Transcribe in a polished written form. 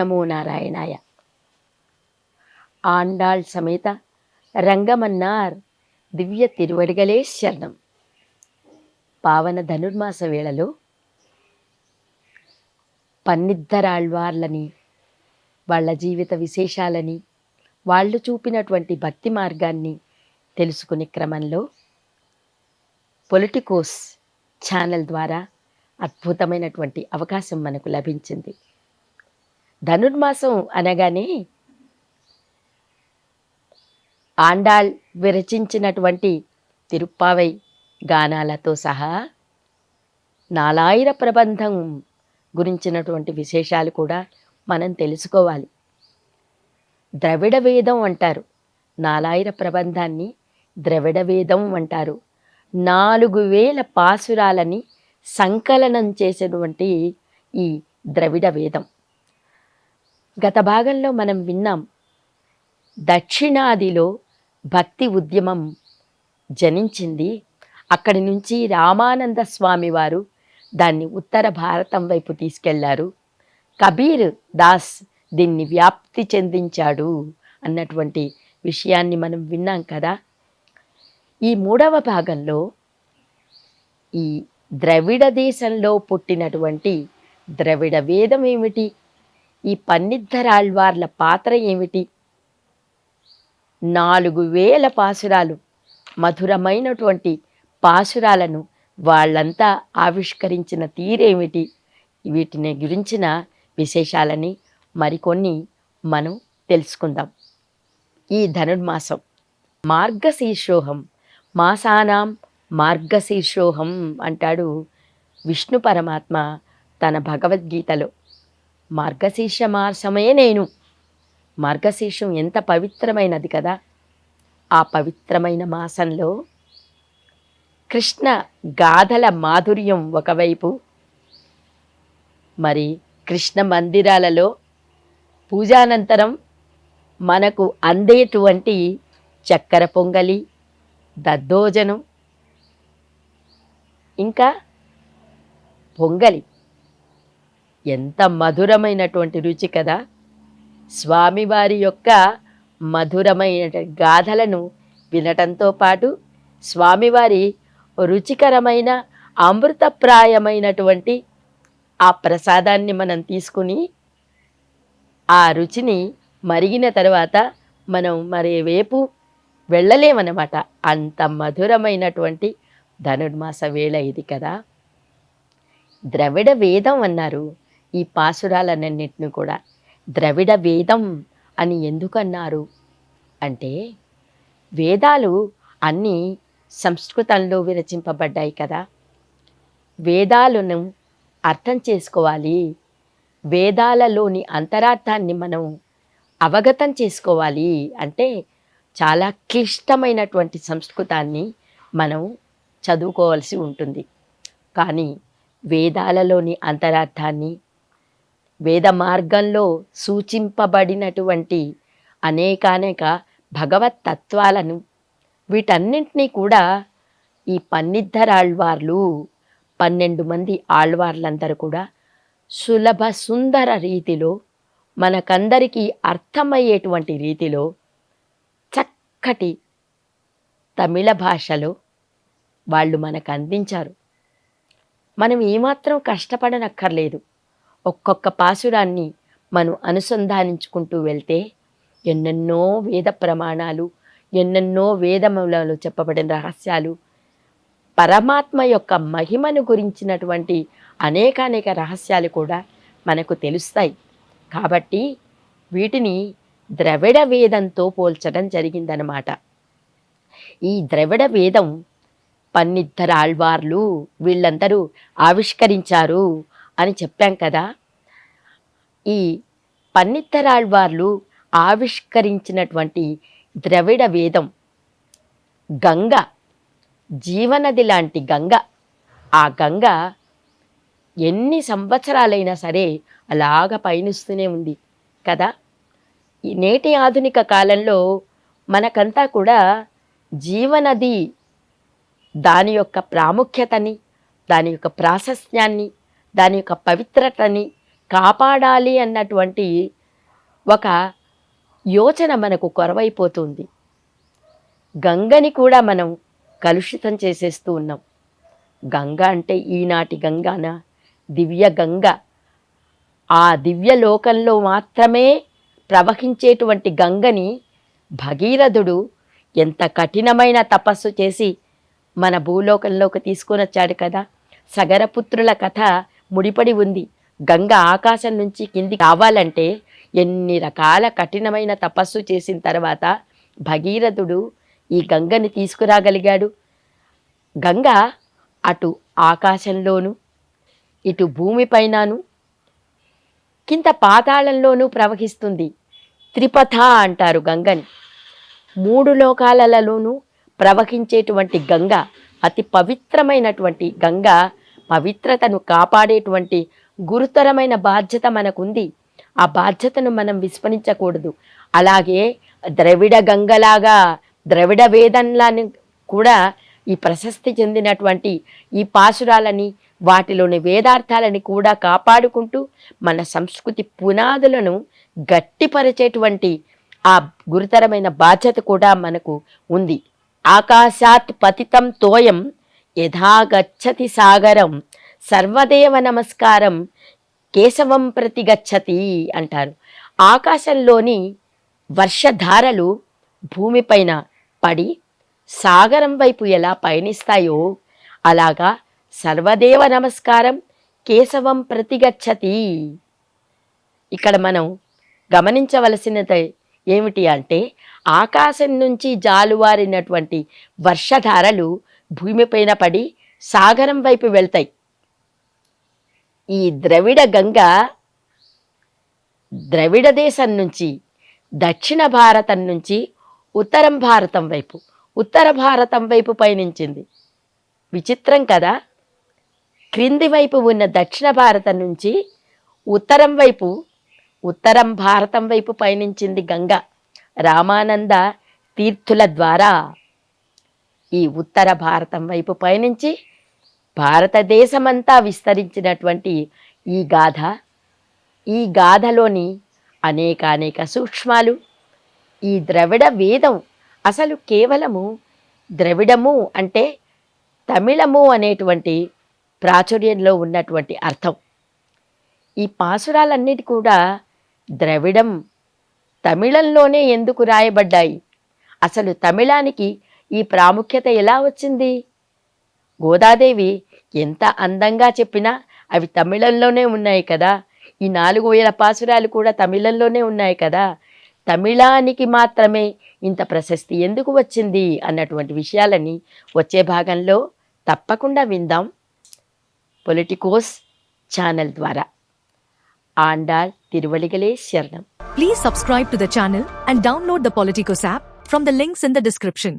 నమో నారాయణాయ. ఆండాళ్ సమేత రంగమన్నార్ దివ్య తిరువడిగలే శరణం. పావన ధనుర్మాస వేళలో పన్నిద్దరాళ్వార్లని, వాళ్ళ జీవిత విశేషాలని, వాళ్ళు చూపినటువంటి భక్తి మార్గాన్ని తెలుసుకునే క్రమంలో పొలిటికోస్ ఛానల్ ద్వారా అద్భుతమైనటువంటి అవకాశం మనకు లభించింది. ధనుర్మాసం అనగానే ఆండాళ్ విరచించినటువంటి తిరుప్పావై గానాలతో సహా నాలాయిర ప్రబంధం గురించినటువంటి విశేషాలు కూడా మనం తెలుసుకోవాలి. ద్రవిడ వేదం అంటారు, నాలాయిర ప్రబంధాన్ని ద్రవిడ వేదం అంటారు. 4000 పాసురాలని సంకలనం చేసినటువంటి ఈ ద్రవిడ వేదం. గత భాగంలో మనం విన్నాం, దక్షిణాదిలో భక్తి ఉద్యమం జనించింది. అక్కడి నుంచి రామానంద స్వామి వారు దాన్ని ఉత్తర భారతం వైపు తీసుకెళ్లారు. కబీర్ దాస్ దీన్ని వ్యాప్తి చెందించాడు అన్నటువంటి విషయాన్ని మనం విన్నాం కదా. ఈ 3వ భాగంలో ఈ ద్రవిడ దేశంలో పుట్టినటువంటి ద్రవిడ వేదం ఏమిటి, ఈ పన్నిద్దరాళ్వార్ల పాత్ర ఏమిటి, 4000 పాసురాలు, మధురమైనటువంటి పాసురాలను వాళ్ళంతా ఆవిష్కరించిన తీరేమిటి, వీటిని గురించిన విశేషాలని మరికొన్ని మనం తెలుసుకుందాం. ఈ ధనుర్మాసం మార్గశీర్షోహం, మాసానాం మార్గశీర్షోహం అంటాడు విష్ణు పరమాత్మ తన భగవద్గీతలో. మార్గశీర్ష మాసమే నేను. మార్గశీర్షం ఎంత పవిత్రమైనది కదా. ఆ పవిత్రమైన మాసంలో కృష్ణ గాథల మాధుర్యం ఒకవైపు, మరి కృష్ణ మందిరాలలో పూజానంతరం మనకు అందేటువంటి చక్కెర పొంగలి, దద్దోజనం, ఇంకా పొంగలి ఎంత మధురమైనటువంటి రుచి కదా. స్వామివారి యొక్క మధురమైన గాథలను వినటంతో పాటు స్వామివారి రుచికరమైన అమృతప్రాయమైనటువంటి ఆ ప్రసాదాన్ని మనం తీసుకుని ఆ రుచిని మరిగిన తర్వాత మనం మరి వైపు వెళ్ళలేమన్నమాట. అంత మధురమైనటువంటి ధనుర్మాస వేళ ఇది కదా. ద్రవిడ వేదం అన్నారు ఈ పాసురాలన్నింటిని కూడా. ద్రవిడ వేదం అని ఎందుకన్నారు అంటే, వేదాలు అన్నీ సంస్కృతంలో విరచింపబడ్డాయి కదా. వేదాలను అర్థం చేసుకోవాలి, వేదాలలోని అంతరార్థాన్ని మనం అవగతం చేసుకోవాలి అంటే చాలా క్లిష్టమైనటువంటి సంస్కృతాన్ని మనం చదువుకోవాల్సి ఉంటుంది. కానీ వేదాలలోని అంతరార్థాన్ని, వేద మార్గంలో సూచింపబడినటువంటి అనేకానేక భగవత్ తత్వాలను, వీటన్నింటినీ కూడా ఈ పన్నిద్దరాళ్వార్లు 12 మంది ఆళ్వార్లందరూ కూడా సులభ సుందర రీతిలో, మనకందరికీ అర్థమయ్యేటువంటి రీతిలో చక్కటి తమిళ భాషలో వాళ్ళు మనకు అందించారు. మనం ఏమాత్రం కష్టపడనక్కర్లేదు. ఒక్కొక్క పాసురాన్ని మనం అనుసంధానించుకుంటూ వెళ్తే ఎన్నెన్నో వేద ప్రమాణాలు, ఎన్నెన్నో వేదములలో చెప్పబడిన రహస్యాలు, పరమాత్మ యొక్క మహిమను గురించినటువంటి అనేకానేక రహస్యాలు కూడా మనకు తెలుస్తాయి. కాబట్టి వీటిని ద్రవిడ వేదంతో పోల్చడం జరిగిందనమాట. ఈ ద్రవిడ వేదం పన్నిద్దరాళ్వార్లు వీళ్ళందరూ ఆవిష్కరించారు అని చెప్పాం కదా. ఈ పన్నిద్దరాళ్వార్లు ఆవిష్కరించినటువంటి ద్రవిడ వేదం గంగ, జీవనది లాంటి గంగ. ఆ గంగ ఎన్ని సంవత్సరాలైనా సరే అలాగ పయనిస్తూనే ఉంది కదా. ఈ నేటి ఆధునిక కాలంలో మనకంతా కూడా జీవనది దాని యొక్క ప్రాముఖ్యతని, దాని యొక్క ప్రాశస్త్యాన్ని, దాని యొక్క పవిత్రతని కాపాడాలి అన్నటువంటి ఒక యోచన మనకు కొరవైపోతుంది. గంగని కూడా మనం కలుషితం చేసేస్తూ ఉన్నాం. గంగ అంటే ఈనాటి గంగాన దివ్య గంగ. ఆ దివ్య లోకంలో మాత్రమే ప్రవహించేటువంటి గంగని భగీరథుడు ఎంత కఠినమైన తపస్సు చేసి మన భూలోకంలోకి తీసుకొని వచ్చాడు కదా. సగరపుత్రుల కథ ముడిపడి ఉంది. గంగ ఆకాశం నుంచి కిందికి రావాలంటే ఎన్ని రకాల కఠినమైన తపస్సు చేసిన తర్వాత భగీరథుడు ఈ గంగని తీసుకురాగలిగాడు. గంగ అటు ఆకాశంలోను, ఇటు భూమిపైనను, కింద పాతాళంలోనూ ప్రవహిస్తుంది. త్రిపథ అంటారు గంగని. 3 లోకాలలోనూ ప్రవహించేటువంటి గంగ అతి పవిత్రమైనటువంటి గంగ. పవిత్రతను కాపాడేటువంటి గురుతరమైన బాధ్యత మనకుంది. ఆ బాధ్యతను మనం విస్మరించకూడదు. అలాగే ద్రవిడ గంగలాగా, ద్రవిడ వేదంలాని కూడా ఈ ప్రశస్తి చెందినటువంటి ఈ పాశురాలని, వాటిలోని వేదార్థాలని కూడా కాపాడుకుంటూ మన సంస్కృతి పునాదులను గట్టిపరిచేటువంటి ఆ గురుతరమైన బాధ్యత కూడా మనకు ఉంది. ఆకాశాత్ పతితం తోయం యథా గచ్చతి సాగరం సర్వదేవ నమస్కారం కేశవం ప్రతి గచ్చతి అంటారు. ఆకాశంలోని వర్షధారలు భూమిపైన పడి సాగరం వైపు ఎలా పయనిస్తాయో అలాగా సర్వదేవ నమస్కారం కేశవం ప్రతి గచ్చతి. ఇక్కడ మనం గమనించవలసినది ఏమిటి అంటే, ఆకాశం నుంచి జాలువారినటువంటి వర్షధారలు భూమిపైన పడి సాగరం వైపు వెళ్తాయి. ఈ ద్రవిడ గంగ ద్రవిడ దేశం నుంచి, దక్షిణ భారతం నుంచి ఉత్తర భారతం వైపు పయనించింది. విచిత్రం కదా. క్రింది వైపు ఉన్న దక్షిణ భారతం నుంచి ఉత్తరం భారతం వైపు పయనించింది గంగ. రామానంద తీర్థుల ద్వారా ఈ ఉత్తర భారతం వైపు పయనించి భారతదేశమంతా విస్తరించినటువంటి ఈ గాథలోని అనేక సూక్ష్మాలు, ఈ ద్రవిడ వేదం అసలు కేవలము ద్రవిడము అంటే తమిళము అనేటువంటి ప్రాచుర్యంలో ఉన్నటువంటి అర్థం. ఈ పాసురాలన్నిటి కూడా ద్రవిడం, తమిళంలోనే ఎందుకు రాయబడ్డాయి? అసలు తమిళానికి ఈ ప్రాముఖ్యత ఎలా వచ్చింది? గోదాదేవి ఎంత అందంగా చెప్పినా అవి తమిళంలోనే ఉన్నాయి కదా. ఈ 4000 పాసురాలు కూడా తమిళంలోనే ఉన్నాయి కదా. తమిళానికి మాత్రమే ఇంత ప్రశస్తి ఎందుకు వచ్చింది అన్నటువంటి విషయాలని వచ్చే భాగంలో తప్పకుండా విందాం పొలిటికోస్ ఛానల్ ద్వారా. ఆండాళ్ తిరువళిగలే శరణం. Please subscribe to the channel and download the Politicos app from the links in the description.